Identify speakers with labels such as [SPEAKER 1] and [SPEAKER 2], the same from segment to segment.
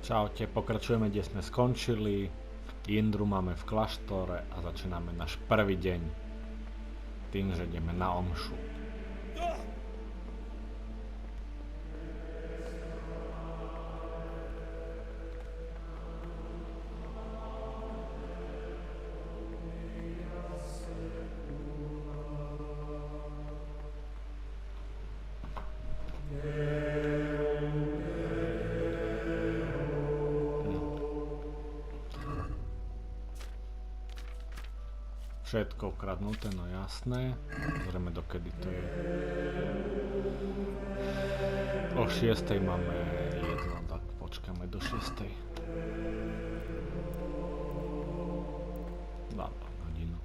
[SPEAKER 1] Čaute, pokračujeme, kde sme skončili. Indru máme v kláštore a začíname náš prvý deň tým, že ideme na omšu. Všetko ukradnuté, no jasné. Pozrieme, dokedy to je. O 6:00 máme jedlo, tak počkáme do 6:00. Dáme hodinu.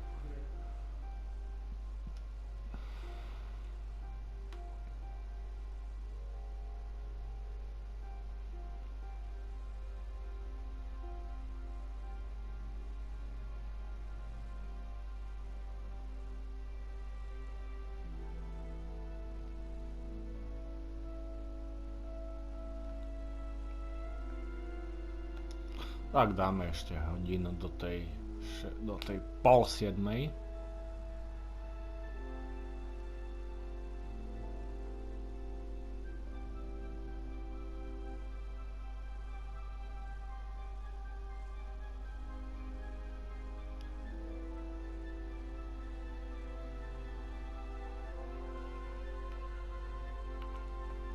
[SPEAKER 1] Tak dáme ešte hodinu do tej 6:30.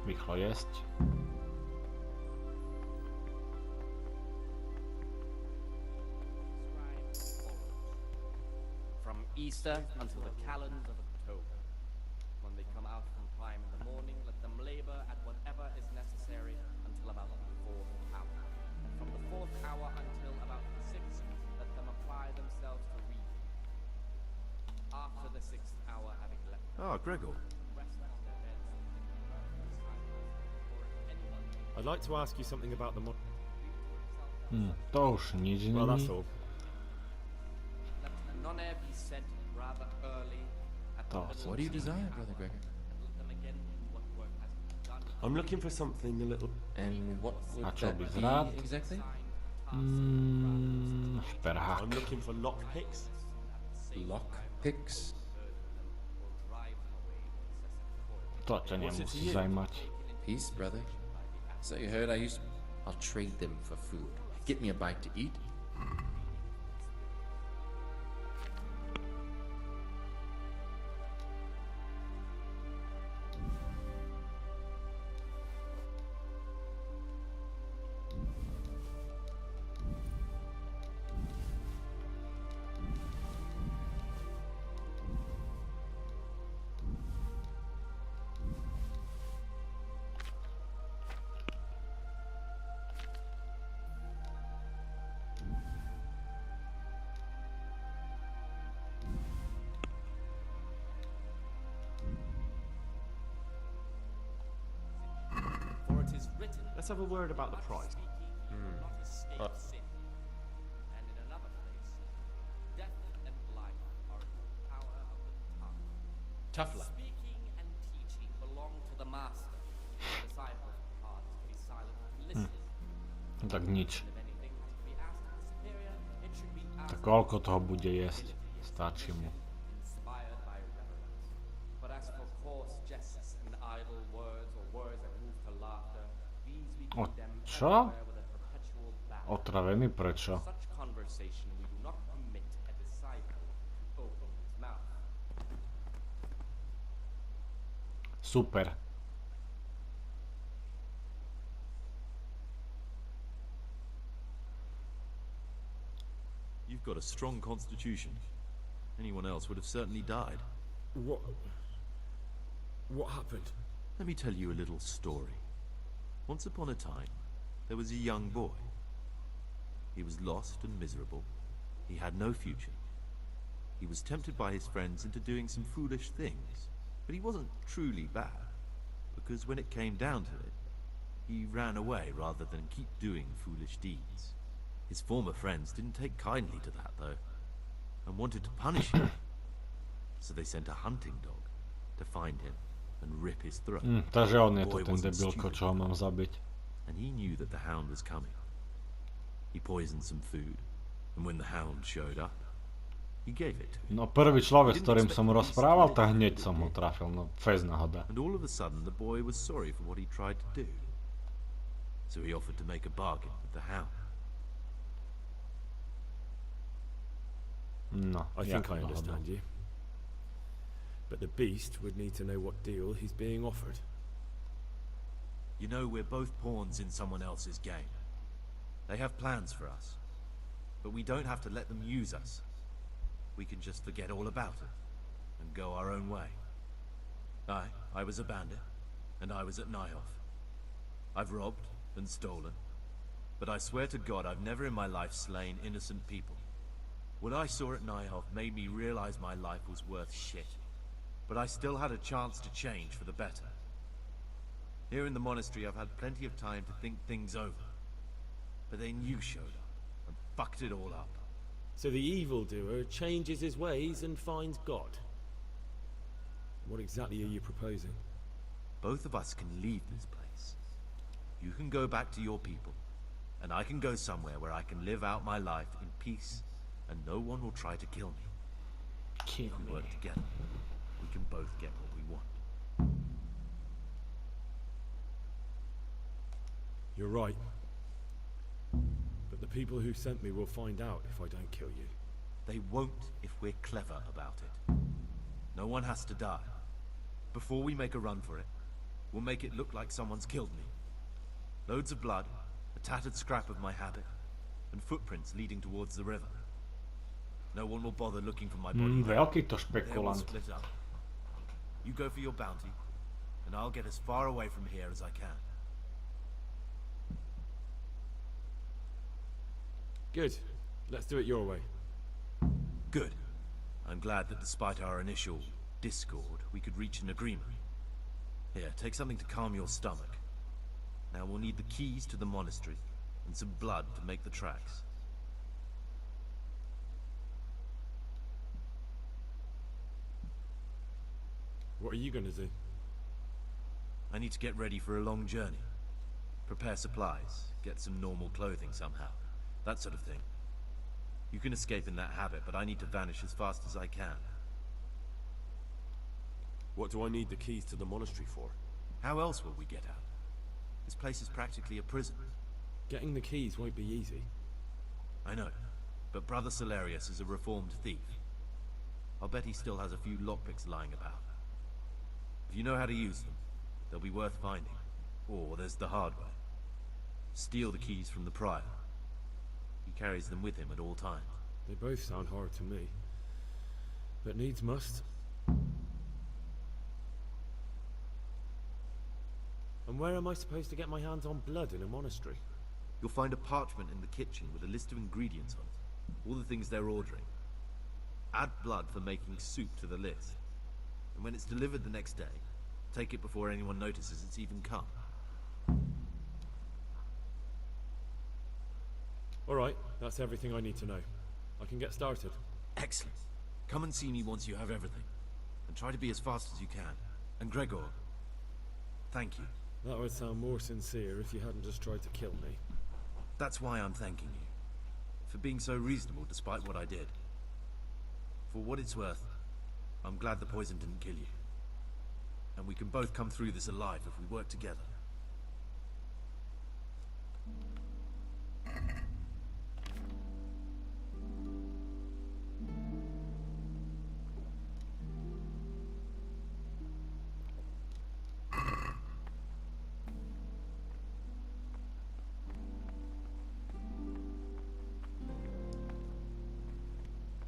[SPEAKER 1] Rýchlo jesť.
[SPEAKER 2] Easter until the calends of October. When they come out from prime in the morning, let them labor at whatever is necessary until about the 4th hour. And from the 4th hour until about the 6th, let them apply themselves to reading. After the 6th hour having left them,
[SPEAKER 3] Gregor.
[SPEAKER 2] rest on their beds or if anyone
[SPEAKER 3] I'd like to ask you something about the
[SPEAKER 1] To už nič
[SPEAKER 3] Well, that's
[SPEAKER 1] není.
[SPEAKER 3] all.
[SPEAKER 2] let none be sent rather early at the
[SPEAKER 1] Oh,
[SPEAKER 2] middle
[SPEAKER 4] What do you
[SPEAKER 2] of the
[SPEAKER 4] desire,
[SPEAKER 2] hour,
[SPEAKER 4] Brother Gregor?
[SPEAKER 2] and let them again do what work has been done.
[SPEAKER 3] I'm looking for something a little...
[SPEAKER 4] And what would
[SPEAKER 1] A čo
[SPEAKER 4] that
[SPEAKER 1] by
[SPEAKER 4] be
[SPEAKER 1] zrád?
[SPEAKER 4] exactly?
[SPEAKER 1] Šperhák.
[SPEAKER 3] I'm looking for lockpicks.
[SPEAKER 4] Lockpicks?
[SPEAKER 1] To ťa nemusí zaujímať.
[SPEAKER 4] Peace, brother. So you heard I'll trade them for food. Get me a bite to eat.
[SPEAKER 2] For it is written,
[SPEAKER 3] Let's have a word about the price.
[SPEAKER 2] not escape sin. And in another place, death and life are in the power of the tongue.
[SPEAKER 4] Tough luck.
[SPEAKER 2] Speaking and teaching belong to the master. The disciples' part is to be silent and listen.
[SPEAKER 1] Tak nič.
[SPEAKER 2] If anything has to be asked of the superior, it should be
[SPEAKER 1] Tak
[SPEAKER 2] asked
[SPEAKER 1] koľko toho bude jesť? Stačí mu.
[SPEAKER 2] inspired by reverence. But as for coarse jests and idle words or words that move to laughter, these we
[SPEAKER 1] O,
[SPEAKER 2] condemn
[SPEAKER 1] čo?
[SPEAKER 2] everywhere with a perpetual ban.
[SPEAKER 1] Otravený prečo?
[SPEAKER 2] Such conversation we do not permit a disciple to open his mouth.
[SPEAKER 1] Super.
[SPEAKER 5] You've got a strong constitution. Anyone else would have certainly died.
[SPEAKER 6] What happened?
[SPEAKER 5] Let me tell you a little story. Once upon a time, there was a young boy. He was lost and miserable. He had no future. He was tempted by his friends into doing some foolish things, but he wasn't truly bad, because when it came down to it, he ran away rather than keep doing foolish deeds. His former friends didn't take kindly to that, though, and wanted to punish him. So they sent a hunting dog to find him and rip his throat.
[SPEAKER 1] Takže on je to ten debilko, čo ho mám zabiť.
[SPEAKER 5] And he knew that the hound was coming. He poisoned some food, and when the hound showed up, he gave it to him.
[SPEAKER 1] No prvý človek, s ktorým som rozprával, tak hneď som ho trafil, no fez náhoda.
[SPEAKER 5] And all of a sudden the boy was sorry for what he tried to do. So he offered to make a bargain with the hound.
[SPEAKER 1] No,
[SPEAKER 3] I think I understand you. But the beast would need to know what deal he's being offered.
[SPEAKER 5] You know, we're both pawns in someone else's game. They have plans for us, but we don't have to let them use us. We can just forget all about it and go our own way. I was a bandit, and I was at Nyhoff. I've robbed and stolen, but I swear to God I've never in my life slain innocent people. What I saw at Nyhoff made me realize my life was worth shit, but I still had a chance to change for the better. Here in the monastery I've had plenty of time to think things over, but then you showed up and fucked it all up.
[SPEAKER 3] So the evildoer changes his ways and finds God. What exactly are you proposing?
[SPEAKER 5] Both of us can leave this place. You can go back to your people, and I can go somewhere where I can live out my life in peace, and no one will try to kill me.
[SPEAKER 1] Kill
[SPEAKER 5] We
[SPEAKER 1] me.
[SPEAKER 5] work together. We can both get what we want.
[SPEAKER 3] You're right. But the people who sent me will find out if I don't kill you.
[SPEAKER 5] They won't if we're clever about it. No one has to die. Before we make a run for it, we'll make it look like someone's killed me. Loads of blood, a tattered scrap of my habit, and footprints leading towards the river. No one will bother looking for my body.
[SPEAKER 1] Veľký to
[SPEAKER 5] There we'll
[SPEAKER 1] špekulant.
[SPEAKER 5] split up. You go for your bounty, and I'll get as far away from here as I can.
[SPEAKER 3] Good. Let's do it your way.
[SPEAKER 5] Good. I'm glad that despite our initial discord, we could reach an agreement. Here, take something to calm your stomach. Now we'll need the keys to the monastery, and some blood to make the tracks.
[SPEAKER 3] What are you going to do?
[SPEAKER 5] I need to get ready for a long journey. Prepare supplies, get some normal clothing somehow. That sort of thing. You can escape in that habit, but I need to vanish as fast as I can.
[SPEAKER 3] What do I need the keys to the monastery for?
[SPEAKER 5] How else will we get out? This place is practically a prison.
[SPEAKER 3] Getting the keys won't be easy.
[SPEAKER 5] I know, but Brother Solarius is a reformed thief. I'll bet he still has a few lockpicks lying about. If you know how to use them, they'll be worth finding. Or there's the hard way. Steal the keys from the prior. He carries them with him at all times.
[SPEAKER 3] They both sound hard to me. But needs must. And where am I supposed to get my hands on blood in a monastery?
[SPEAKER 5] You'll find a parchment in the kitchen with a list of ingredients on it. All the things they're ordering. Add blood for making soup to the list. And when it's delivered the next day, take it before anyone notices it's even come.
[SPEAKER 3] Alright, that's everything I need to know. I can get started.
[SPEAKER 5] Excellent. Come and see me once you have everything. And try to be as fast as you can. And Gregor, thank you.
[SPEAKER 3] That would sound more sincere if you hadn't just tried to kill me.
[SPEAKER 5] That's why I'm thanking you. For being so reasonable despite what I did. For what it's worth, I'm glad the poison didn't kill you. And we can both come through this alive if we work together.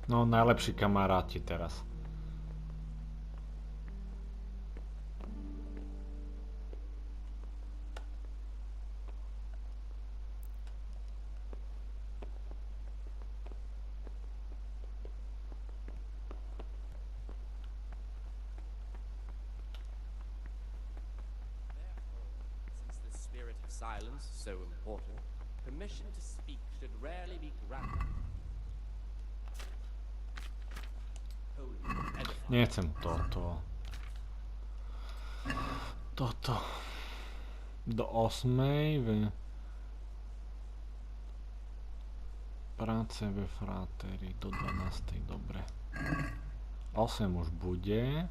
[SPEAKER 1] No, najlepší kamaráti teraz.
[SPEAKER 2] Since the spirit of silence is so important, permission to speak should rarely be granted. Holy edifying.
[SPEAKER 1] Nechcem toto. Toto. Do 8. Práce ve fratérii do 12. Dobre. 8 už bude.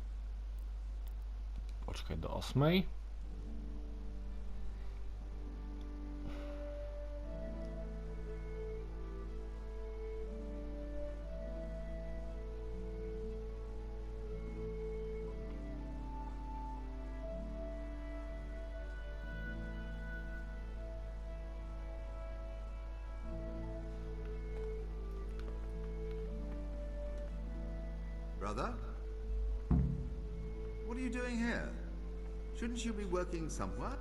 [SPEAKER 1] Počkaj do 8.
[SPEAKER 6] Brother? What are you doing here? Shouldn't you be working somewhere?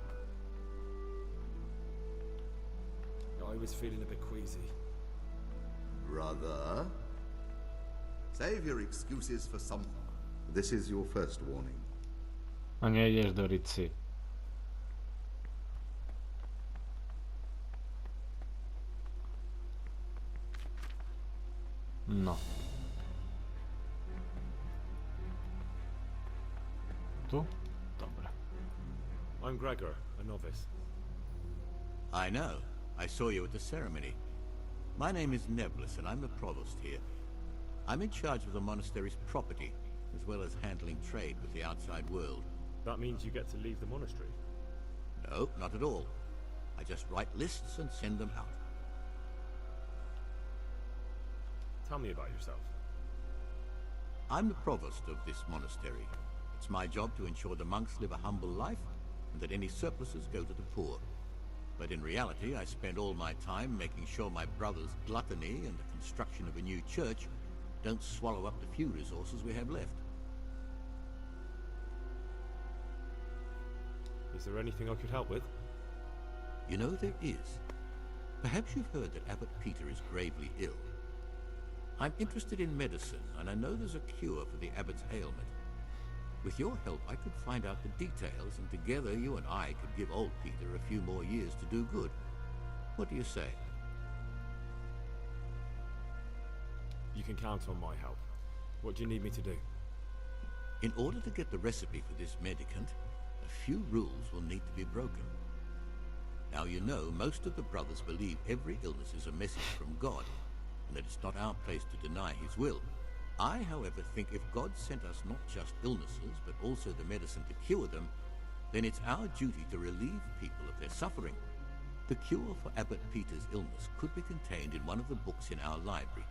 [SPEAKER 3] I was feeling a bit queasy.
[SPEAKER 6] Brother? Save your excuses for some... This is your first warning.
[SPEAKER 1] A nejdeš do Rici. No. Tu? Dobre.
[SPEAKER 3] I'm Gregor, a novice.
[SPEAKER 7] I know. I saw you at the ceremony. My name is Nebulus, and I'm the provost here. I'm in charge of the monastery's property, as well as handling trade with the outside world.
[SPEAKER 3] That means you get to leave the monastery?
[SPEAKER 7] No, not at all. I just write lists and send them out.
[SPEAKER 3] Tell me about yourself.
[SPEAKER 7] I'm the provost of this monastery. It's my job to ensure the monks live a humble life, and that any surpluses go to the poor. But in reality, I spend all my time making sure my brother's gluttony and the construction of a new church don't swallow up the few resources we have left.
[SPEAKER 3] Is there anything I could help with?
[SPEAKER 7] You know, there is. Perhaps you've heard that Abbot Peter is gravely ill. I'm interested in medicine, and I know there's a cure for the abbot's ailment. With your help, I could find out the details, and together you and I could give old Peter a few more years to do good. What do you say?
[SPEAKER 3] You can count on my help. What do you need me to do?
[SPEAKER 7] In order to get the recipe for this medicament, a few rules will need to be broken. Now, you know, most of the brothers believe every illness is a message from God, and that it's not our place to deny his will. I, however, think if God sent us not just illnesses, but also the medicine to cure them, then it's our duty to relieve people of their suffering. The cure for Abbot Peter's illness could be contained in one of the books in our library,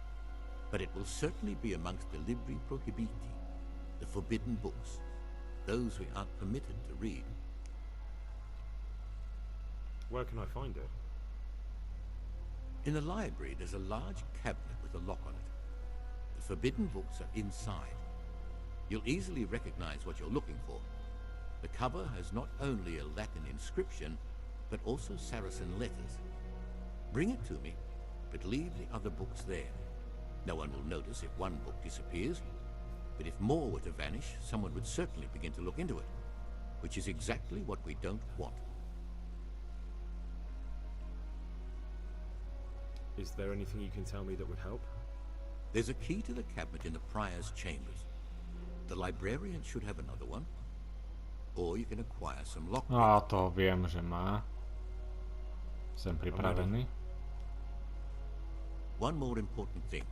[SPEAKER 7] but it will certainly be amongst the Libri Prohibiti, the forbidden books, those we aren't permitted to read.
[SPEAKER 3] Where can I find it?
[SPEAKER 7] In the library, there's a large cabinet with a lock on it. The forbidden books are inside. You'll easily recognize what you're looking for. The cover has not only a Latin inscription, but also Saracen letters. Bring it to me, but leave the other books there. No one will notice if one book disappears, but if more were to vanish, someone would certainly begin to look into it, which is exactly what we don't want.
[SPEAKER 3] Is there anything you can tell me that would help?
[SPEAKER 7] There's a key to the cabinet in the prior's chambers. The librarian should have another one. Or you can acquire some lockpicks.
[SPEAKER 1] A to viem, že má. Som pripravený.
[SPEAKER 7] One more important thing.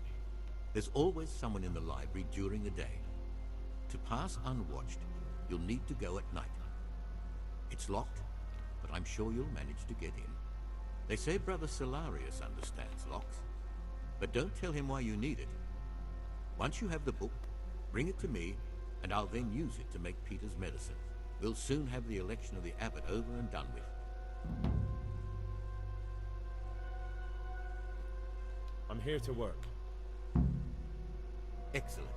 [SPEAKER 7] There's always someone in the library during the day. To pass unwatched, you'll need to go at night. It's locked, but I'm sure you'll manage to get in. They say Brother Solarius understands locks, but don't tell him why you need it. Once you have the book, bring it to me, and I'll then use it to make Peter's medicine. We'll soon have the election of the abbot over and done with.
[SPEAKER 3] I'm here to work.
[SPEAKER 7] Excellent.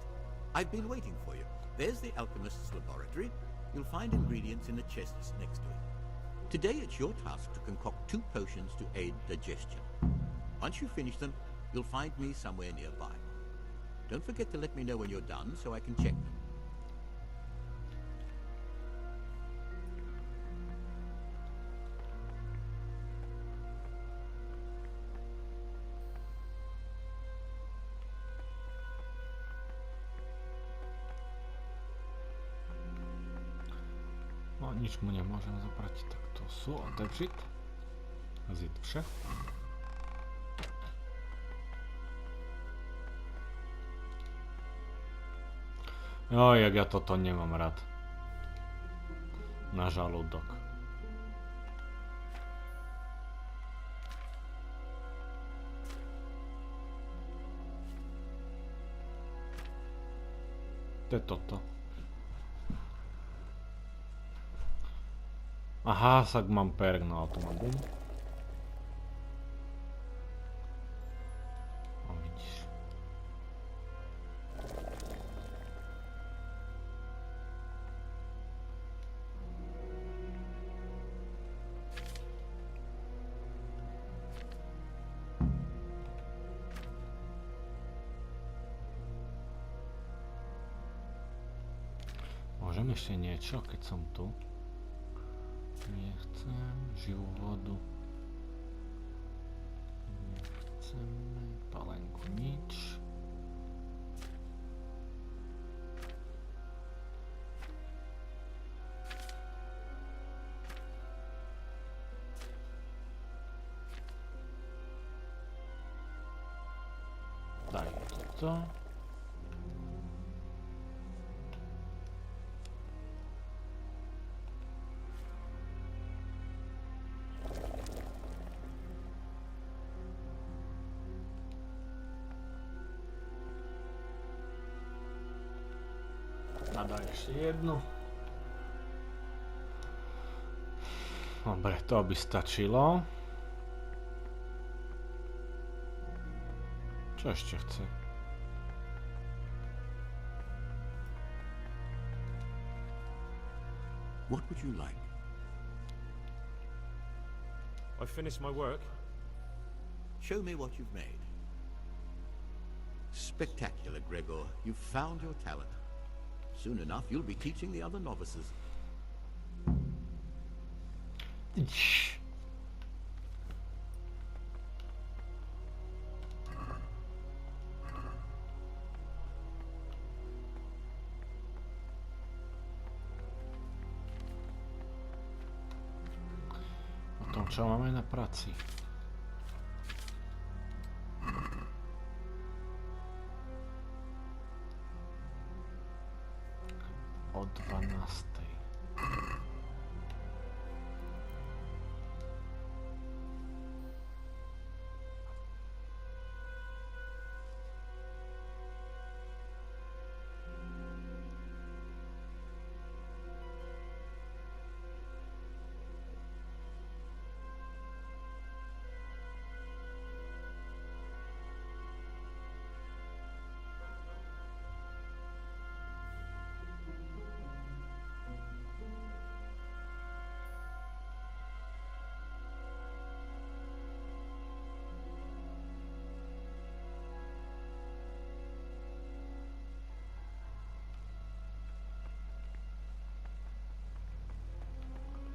[SPEAKER 7] I've been waiting for you. There's the alchemist's laboratory. You'll find ingredients in the chests next to it. Today it's your task to concoct 2 potions to aid digestion. Once you finish them, you'll find me somewhere nearby. Don't forget to let me know when you're done so I can check them.
[SPEAKER 1] No nič mu nemôžem zobrať, tak to sú otevřít. Zít vše. Jak ja toto nemám rád. Na žalúdok. To je toto. Aha, sak mám perk na automobil. No vidíš. Môžem ešte niečo, keď som tu? Nechcem živú vodu. Nechceme palenku, nič. Daj toto. A daj ešte jednu. Dobre, to by stačilo. Čo ešte chce?
[SPEAKER 7] What would you like?
[SPEAKER 3] I've finished my work.
[SPEAKER 7] Show me what you've made. Spectacular, Gregor. You've found your talent. Soon enough, you'll be teaching the other novices.
[SPEAKER 1] O tom, čo máme na práci. O 12.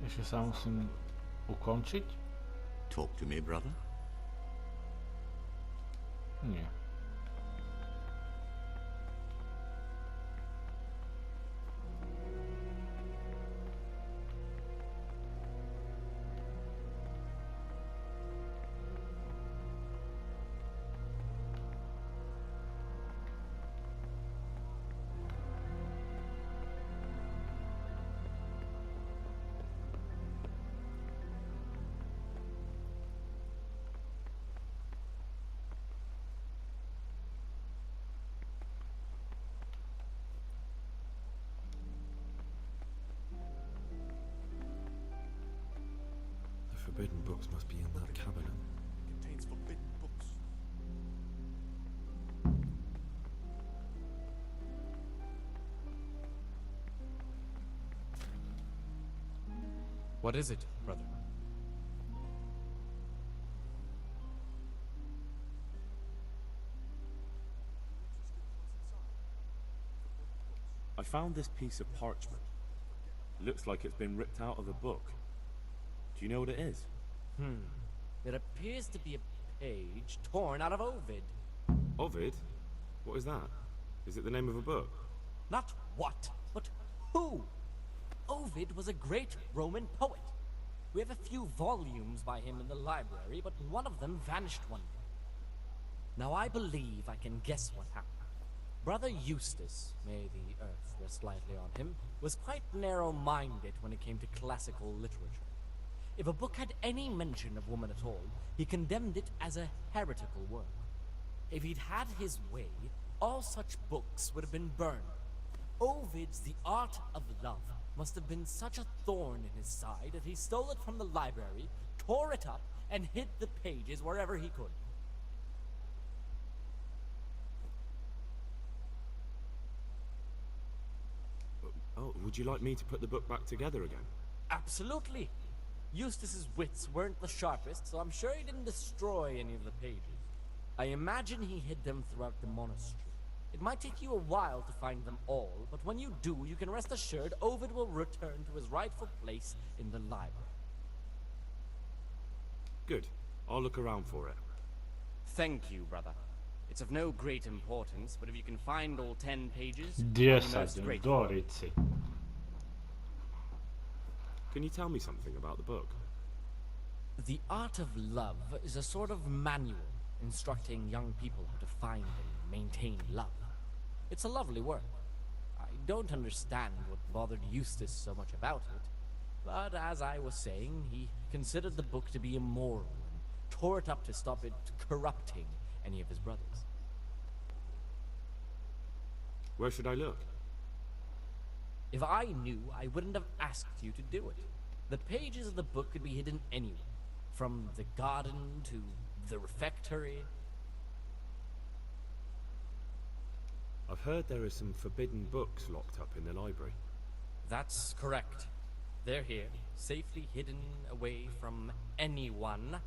[SPEAKER 1] Ešte sa musím ukončiť?
[SPEAKER 7] Talk to me, brother.
[SPEAKER 1] Nie.
[SPEAKER 3] The forbidden books must be in that cabinet.
[SPEAKER 8] Contains forbidden books.
[SPEAKER 9] What is it, brother?
[SPEAKER 10] I found this piece of parchment. It looks like it's been ripped out of a book. Do you know what it is?
[SPEAKER 2] It appears to be a page torn out of Ovid.
[SPEAKER 10] Ovid? What is that? Is it the name of a book?
[SPEAKER 2] Not what, but who? Ovid was a great Roman poet. We have a few volumes by him in the library, but one of them vanished one day. Now I believe I can guess what happened. Brother Eustace, may the earth rest lightly on him, was quite narrow-minded when it came to classical literature. If a book had any mention of woman at all, he condemned it as a heretical work. If he'd had his way, all such books would have been burned. Ovid's The Art of Love must have been such a thorn in his side that he stole it from the library, tore it up, and hid the pages wherever he could.
[SPEAKER 3] Oh, would you like me to put the book back together again?
[SPEAKER 2] Absolutely. Eustace's wits weren't the sharpest, so I'm sure he didn't destroy any of the pages. I imagine he hid them throughout the monastery. It might take you a while to find them all, but when you do, you can rest assured Ovid will return to his rightful place in the library.
[SPEAKER 3] Good. I'll look around for it.
[SPEAKER 2] Thank you, brother. It's of no great importance, but if you can find all 10 pages, I'm
[SPEAKER 1] 10
[SPEAKER 2] most grateful.
[SPEAKER 1] Dorici.
[SPEAKER 3] Can you tell me something about the book?
[SPEAKER 2] The Art of Love is a sort of manual instructing young people how to find and maintain love. It's a lovely work. I don't understand what bothered Eustace so much about it, but as I was saying, he considered the book to be immoral and tore it up to stop it corrupting any of his brothers.
[SPEAKER 3] Where should I look?
[SPEAKER 2] If I knew, I wouldn't have asked you to do it. The pages of the book could be hidden anywhere, from the garden to the refectory.
[SPEAKER 3] I've heard there are some forbidden books locked up in the library.
[SPEAKER 2] That's correct. They're here, safely hidden away from anyone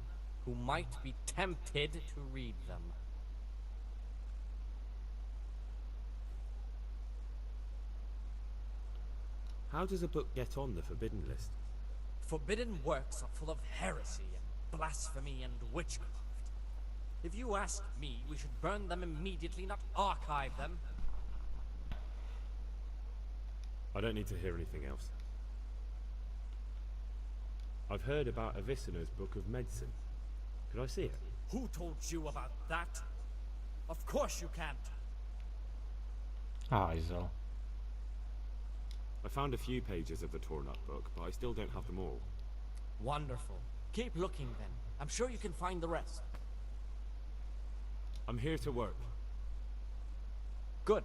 [SPEAKER 2] who might be tempted to read them.
[SPEAKER 3] How does a book get on the forbidden list?
[SPEAKER 2] Forbidden works are full of heresy and blasphemy and witchcraft. If you ask me, we should burn them immediately, not archive them.
[SPEAKER 3] I don't need to hear anything else. I've heard about Avicenna's Book of Medicine. Could I see it?
[SPEAKER 2] Who told you about that? Of course you can't.
[SPEAKER 1] Also.
[SPEAKER 3] I found a few pages of the torn-up book, but I still don't have them all.
[SPEAKER 2] Wonderful. Keep looking then. I'm sure you can find the rest.
[SPEAKER 3] I'm here to work.
[SPEAKER 2] Good.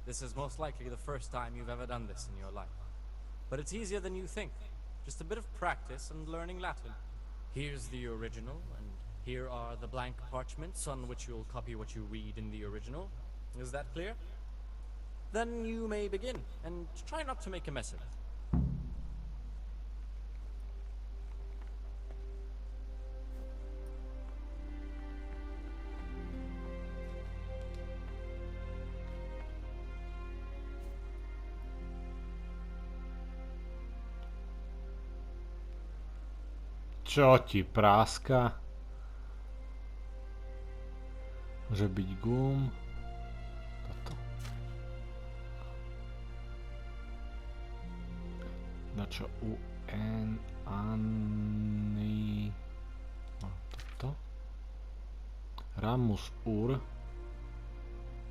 [SPEAKER 2] This is most likely the first time you've ever done this in your life. But it's easier than you think. Just a bit of practice and learning Latin. Here's the original, and here are the blank parchments on which you'll copy what you read in the original. Is that clear? Then you may begin, and try not to make a mess of it.
[SPEAKER 1] Čo ti práska? Môže byť gum. Toto. Na čo u N Ani. No, toto. Ramus ur.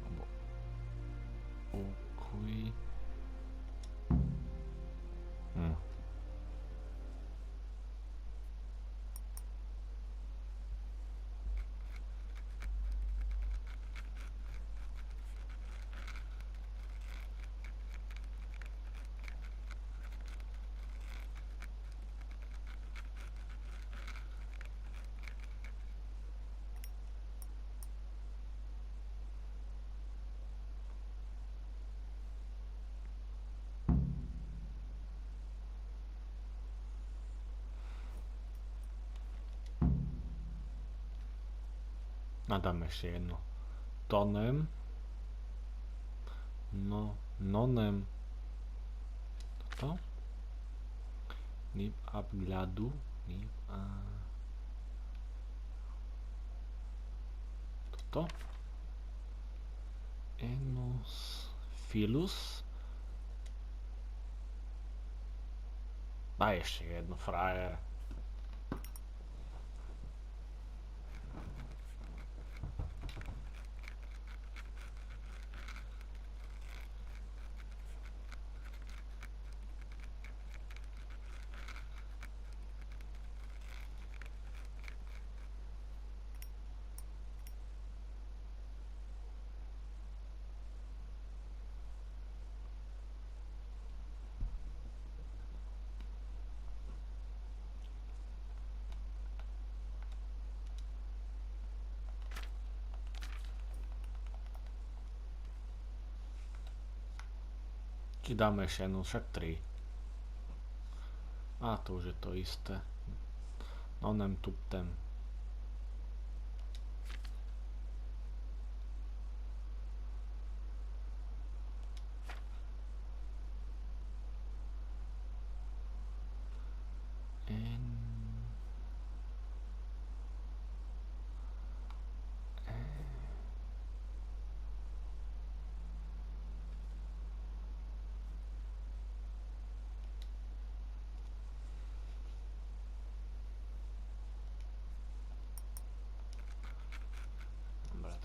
[SPEAKER 1] Alebo ukui. A dáme ešte jedno. Tonem. No, nonem. Toto. Nib abgladu. Nib a... Toto. Enos filus. Daj ešte jedno, frajer. Či dáme ešte jednu, však 3. A to už je to isté. Onem tuptem.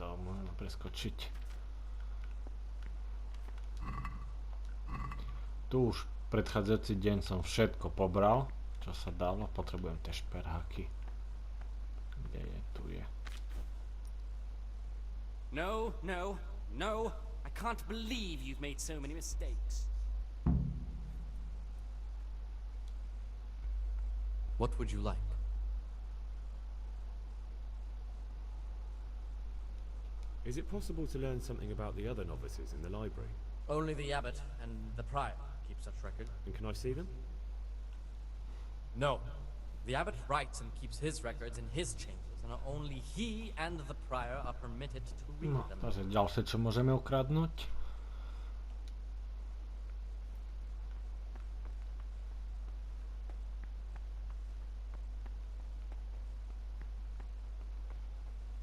[SPEAKER 1] To môžeme preskočiť. Tu už predchádzajúci deň som všetko pobral, čo sa dalo. Potrebujem tie šperháky. Kde je? Tu je.
[SPEAKER 2] No, no, no. I can't believe you've made so many mistakes.
[SPEAKER 4] What would you like?
[SPEAKER 3] Is it possible to learn something about the other novices in the library?
[SPEAKER 2] Only the abbot and the prior keep such record.
[SPEAKER 3] And can I see them?
[SPEAKER 2] No. The abbot writes and keeps his records in his chambers, and only he and the prior are permitted to read
[SPEAKER 1] No,
[SPEAKER 2] them.
[SPEAKER 1] takže ďalšie, čo môžeme ukradnúť.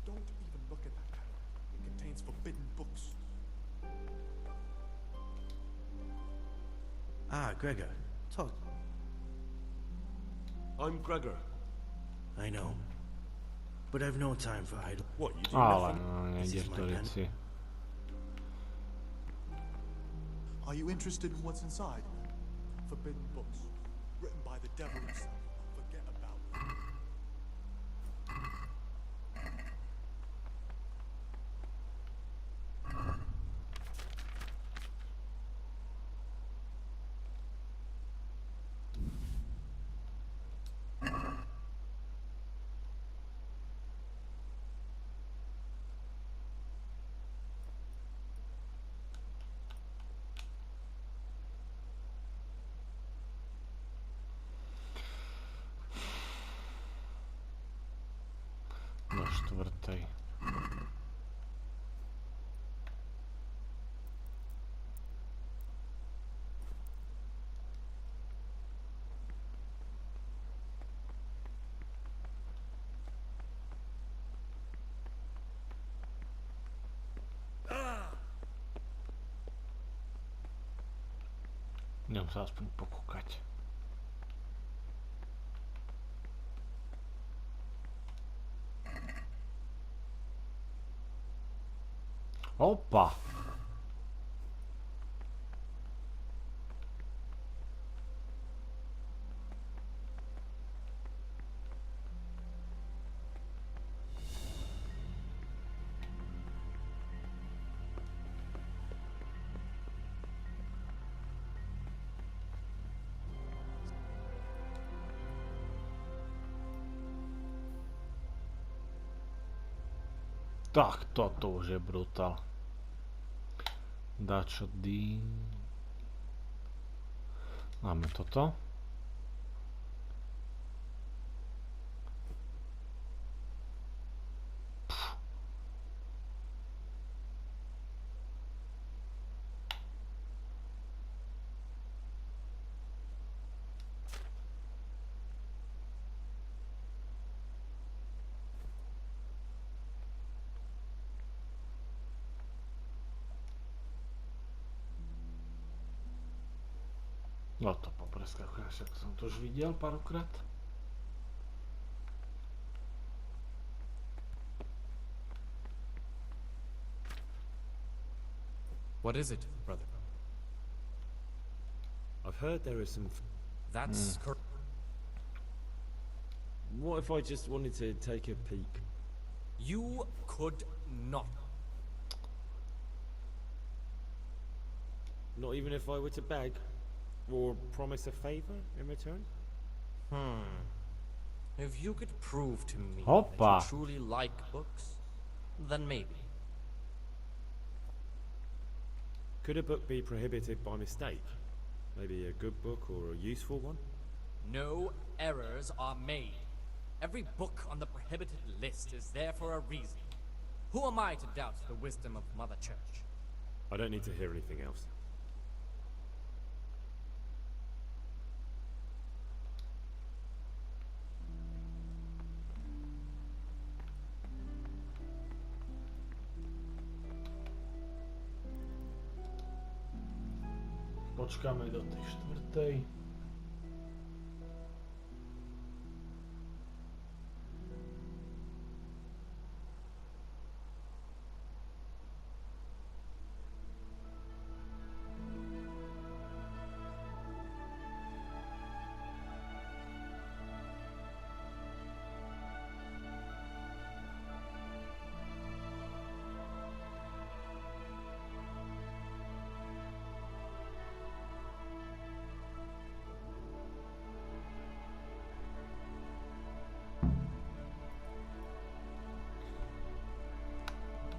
[SPEAKER 8] Don't even look at that cabinet. It contains forbidden books.
[SPEAKER 9] Ah, Gregor. Talk.
[SPEAKER 10] I'm Gregor.
[SPEAKER 9] I know. But I've no time for idle.
[SPEAKER 10] What, you do
[SPEAKER 1] Ale
[SPEAKER 10] nothing?
[SPEAKER 1] no, nejdeš do rici.
[SPEAKER 8] Are you interested in what's inside? Forbidden books, written by the devil himself. Forget about them.
[SPEAKER 1] Do 4. Idem sa aspoň pokúkať. Opa! Tak, toto už je brutál. Dačo D. Máme toto. No to popreskakujem, však som to už videl párkrát.
[SPEAKER 2] What is it, brother?
[SPEAKER 3] I've heard there is some...
[SPEAKER 2] That's correct.
[SPEAKER 3] What if I just wanted to take a peek?
[SPEAKER 2] You could not.
[SPEAKER 3] Not even if I were to beg? Or promise a favor in return?
[SPEAKER 2] If you could prove to me
[SPEAKER 1] Hoppa.
[SPEAKER 2] that you truly like books, then maybe.
[SPEAKER 3] Could a book be prohibited by mistake? Maybe a good book or a useful one?
[SPEAKER 11] No errors are made. Every book on the prohibited list is there for a reason. Who am I to doubt the wisdom of Mother Church?
[SPEAKER 3] I don't need to hear anything else.
[SPEAKER 1] Počkáme do tej 4.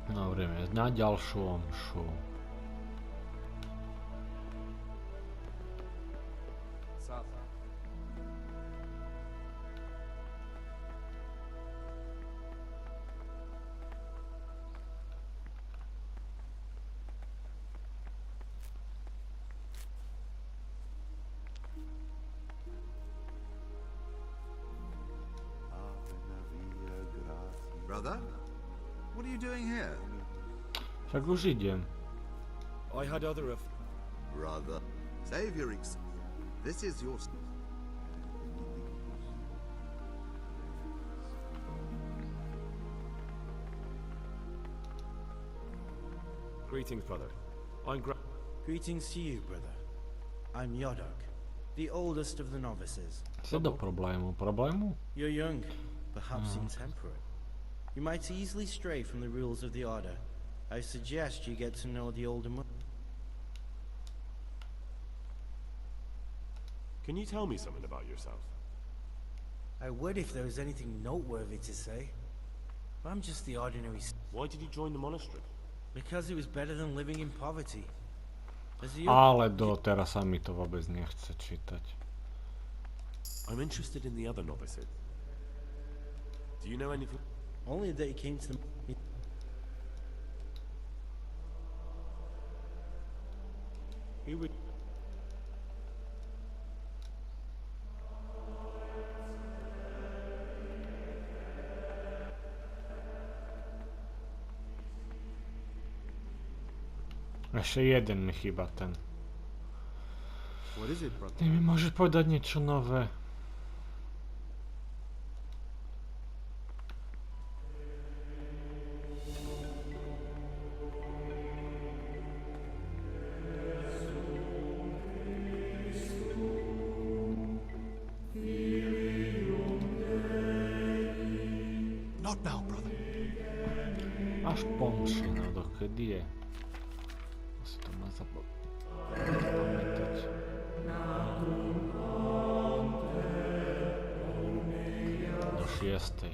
[SPEAKER 1] No, budeme ísť na ďalšiu omšu.
[SPEAKER 6] Brother? What are you doing here?
[SPEAKER 1] Však už idem.
[SPEAKER 3] I had other
[SPEAKER 6] Brother. Save your This is your...
[SPEAKER 3] Greetings, brother.
[SPEAKER 9] Greetings to you, brother. I'm Yodok, the oldest of the novices.
[SPEAKER 1] Co do problému?
[SPEAKER 9] You're young, perhaps intemperate. You might easily stray from the rules of the Order. I suggest you get to know the older
[SPEAKER 10] Can you tell me something about yourself?
[SPEAKER 9] I would if there was anything noteworthy to say. But I'm just the ordinary...
[SPEAKER 10] Why did you join the monastery?
[SPEAKER 9] Because it was better than living in poverty.
[SPEAKER 1] Ale doteraz sa mi to vôbec nechce čítať.
[SPEAKER 10] I'm interested in the other novices. Do you know anything?
[SPEAKER 9] Only that he came to the...
[SPEAKER 3] Who would...
[SPEAKER 1] Ešte jeden mi chýba ten.
[SPEAKER 10] What is it, brother?
[SPEAKER 1] Ty mi môžeš povedať niečo nové?
[SPEAKER 8] Not now, brother.
[SPEAKER 1] Až pomšina, dokedy je? Asi to má zapamätať. Do 6.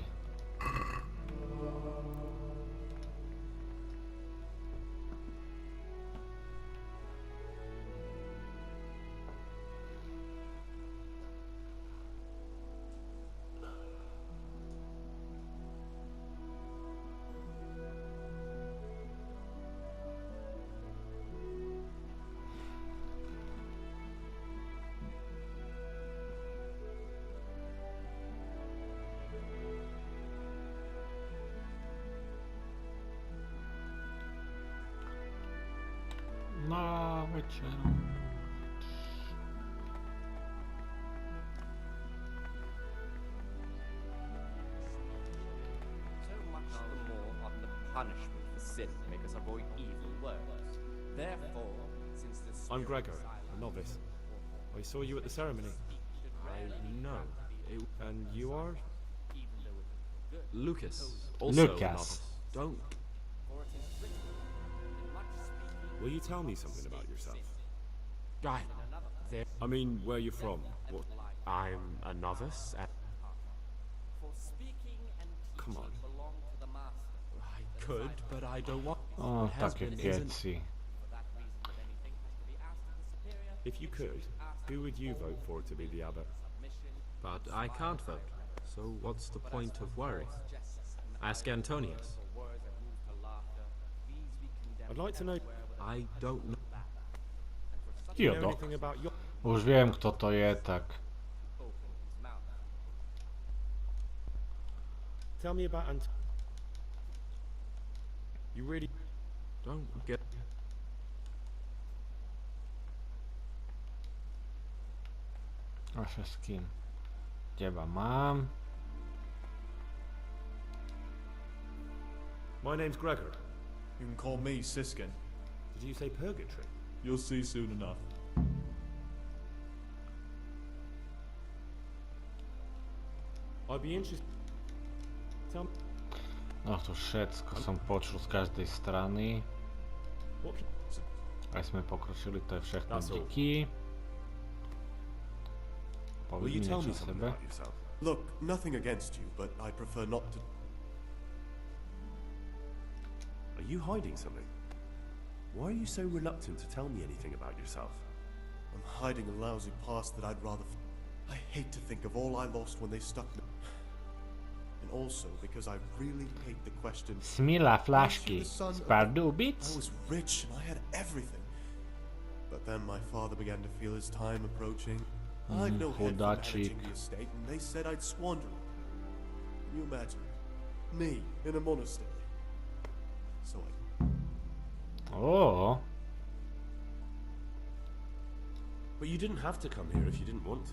[SPEAKER 1] Na večeru.
[SPEAKER 2] So much the more of the punishment for sin make us avoid evil works. Therefore, since the
[SPEAKER 3] I'm Gregor, a novice. I saw you at the ceremony.
[SPEAKER 11] I know.
[SPEAKER 3] And you are?
[SPEAKER 11] Lucas, also
[SPEAKER 1] Lucas.
[SPEAKER 11] a novice. Don't.
[SPEAKER 10] Will you tell me something about yourself?
[SPEAKER 3] I mean, where you're from. What?
[SPEAKER 10] I'm a novice.
[SPEAKER 3] Come on.
[SPEAKER 10] I could, but I don't want.
[SPEAKER 1] O, takie kieci.
[SPEAKER 3] If you could, who would you vote for to be the abbot?
[SPEAKER 12] But I can't vote, so what's the point of worry? Ask Antonius.
[SPEAKER 3] I'd like to know...
[SPEAKER 12] I don't know.
[SPEAKER 1] Kyoto. Už viem, kto to je, tak...
[SPEAKER 3] Tell me about You really...
[SPEAKER 12] Don't get...
[SPEAKER 1] Naše skin. Teba mám.
[SPEAKER 3] My name's Gregor.
[SPEAKER 8] You can call me Siskin.
[SPEAKER 3] Did you say purgatory?
[SPEAKER 8] You'll see soon enough.
[SPEAKER 3] I'd be interested... Tell me...
[SPEAKER 1] No to všetko som počul z každej strany. Aj sme pokročili, to je všechno díky. Povedz mi niečo o sebe.
[SPEAKER 8] Look, nothing against you, but I prefer not to...
[SPEAKER 10] Are you hiding something? Why are you so reluctant to tell me anything about yourself?
[SPEAKER 8] I'm hiding a lousy past that I'd rather... I hate to think of all I lost when they stuck me. And also because I really hate the question...
[SPEAKER 1] Smila flašky. Spardubits?
[SPEAKER 8] I was rich and I had everything. But then my father began to feel his time approaching. I'd no head for managing the estate, and they said I'd squander it. Can you imagine? Me, in a monastery. So I...
[SPEAKER 1] Oh.
[SPEAKER 10] But you didn't have to come here if you didn't want to.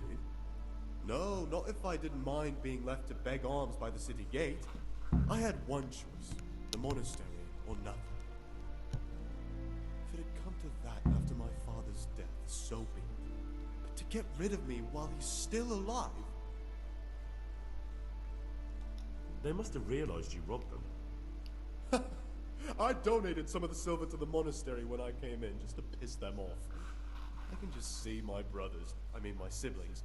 [SPEAKER 8] No, not if I didn't mind being left to beg alms by the city gate. I had one choice, the monastery or nothing. If it had come to that after my father's death, so be it. But to get rid of me while he's still alive...
[SPEAKER 10] They must have realized you robbed them.
[SPEAKER 8] I donated some of the silver to the monastery when I came in, just to piss them off. I can just see my brothers, my siblings,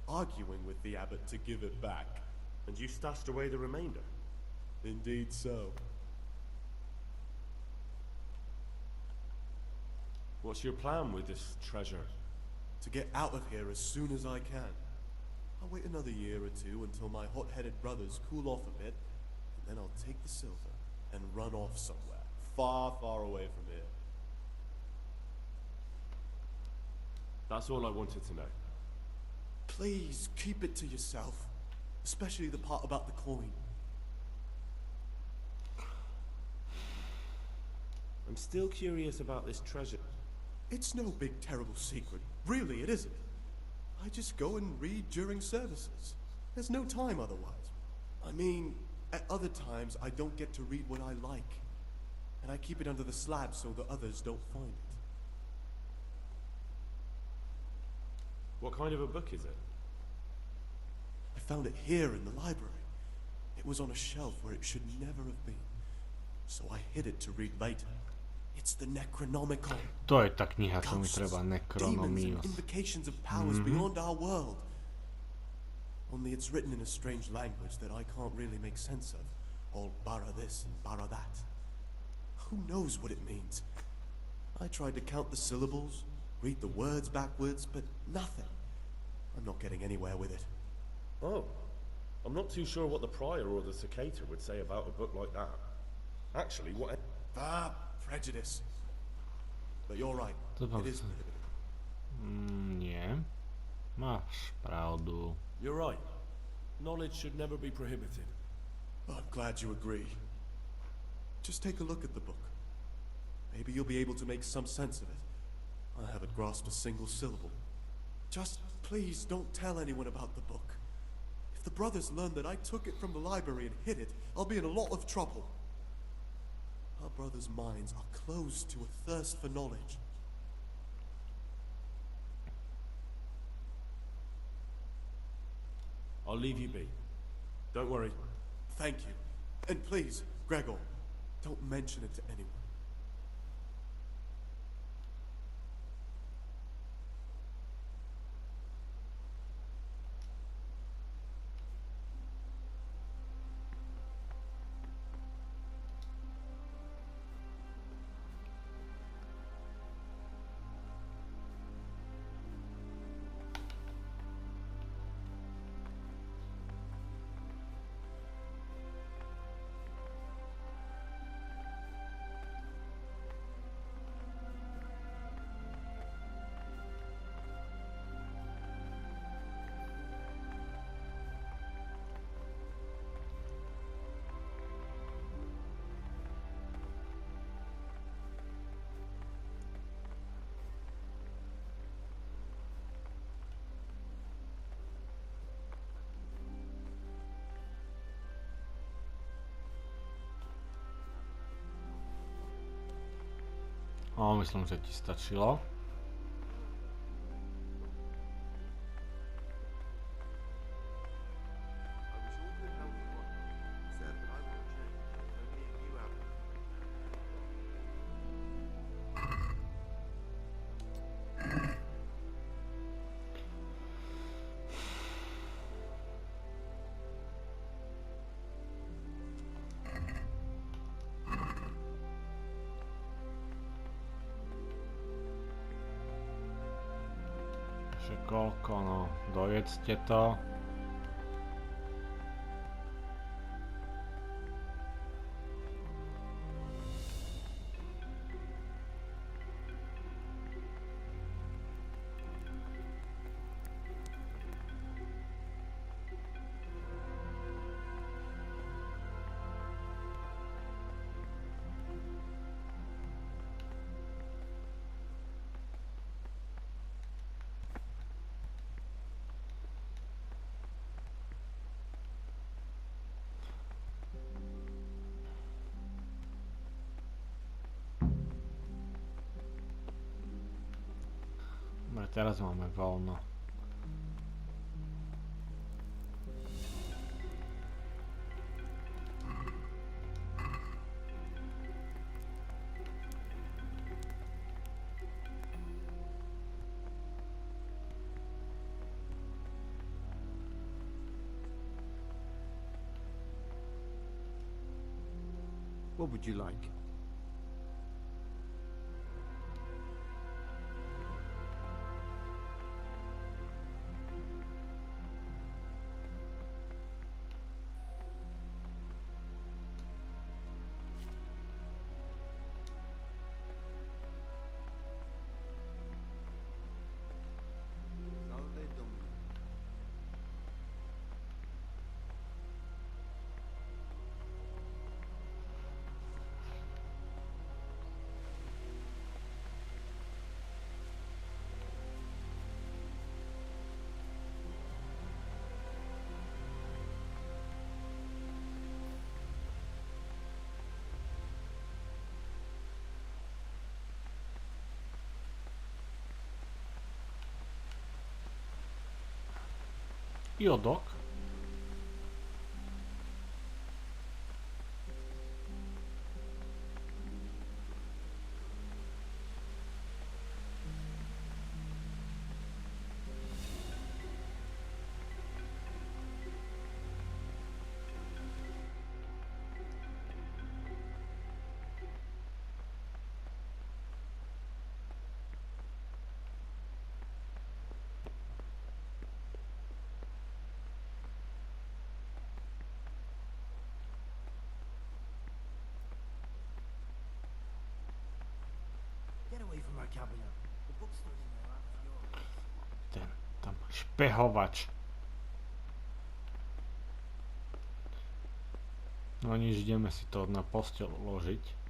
[SPEAKER 8] arguing with the abbot to give it back.
[SPEAKER 10] And you stashed away the remainder?
[SPEAKER 8] Indeed so.
[SPEAKER 10] What's your plan with this treasure?
[SPEAKER 8] To get out of here as soon as I can. I'll wait another year or two until my hot-headed brothers cool off a bit, and then I'll take the silver and run off somewhere, far, far away from here.
[SPEAKER 10] That's all I wanted to know.
[SPEAKER 8] Please, keep it to yourself. Especially the part about the coin.
[SPEAKER 10] I'm still curious about this treasure.
[SPEAKER 8] It's no big, terrible secret. Really, it isn't. I just go and read during services. There's no time otherwise. At other times, I don't get to read what I like. And I keep it under the slab so the others don't find it.
[SPEAKER 10] What kind of a book is it?
[SPEAKER 8] I found it here in the library. It was on a shelf where it should never have been. So I hid it to read later. It's the Necronomicon.
[SPEAKER 1] To je tá kniha, čo mi treba, Necronomius.
[SPEAKER 8] Invocations of powers beyond our world. Only it's written in a strange language that I can't really make sense of. All bara this and bara that. Who knows what it means? I tried to count the syllables, read the words backwards, but nothing. I'm not getting anywhere with it.
[SPEAKER 10] Oh, I'm not too sure what the prior or the Cicada would say about a book like that. Actually, what...
[SPEAKER 8] Prejudice. But you're right. It is prohibited.
[SPEAKER 1] Nie. Máš pravdu.
[SPEAKER 10] You're right. Knowledge should never be prohibited.
[SPEAKER 8] I'm glad you agree. Just take a look at the book. Maybe you'll be able to make some sense of it. I haven't grasped a single syllable. Just please don't tell anyone about the book. If the brothers learn that I took it from the library and hid it, I'll be in a lot of trouble. Our brothers' minds are closed to a thirst for knowledge.
[SPEAKER 10] I'll leave you be. Don't worry.
[SPEAKER 8] Thank you. And please, Gregor, don't mention it to anyone.
[SPEAKER 1] Myslím, že ti stačilo. Koľko, no, dojedzte to. Teraz máme voľno.
[SPEAKER 12] What would you like?
[SPEAKER 1] Jodok. Ten tam špehovač. No nič, ideme si to na posteľ uložiť.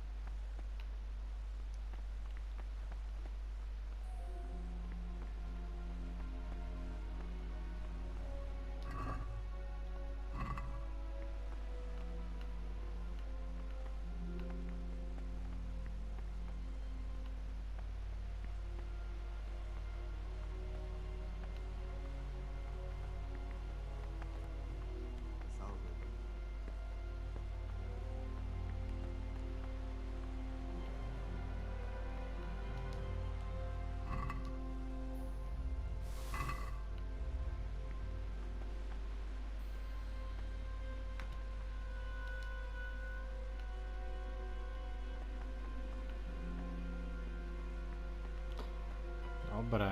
[SPEAKER 1] Dobre.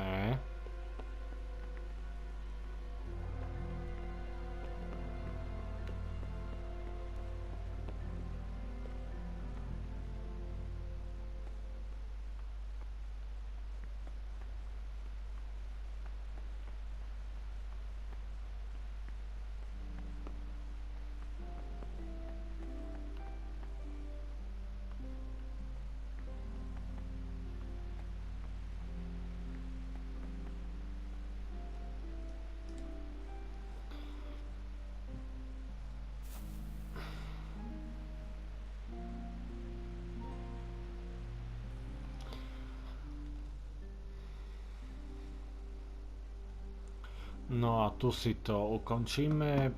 [SPEAKER 1] No a tu si to ukončíme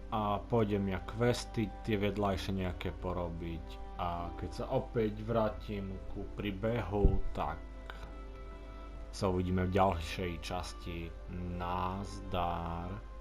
[SPEAKER 1] a pôjdem ja questy, tie vedľajšie nejaké porobiť a keď sa opäť vrátim ku príbehu, tak sa uvidíme v ďalšej časti. Nazdar.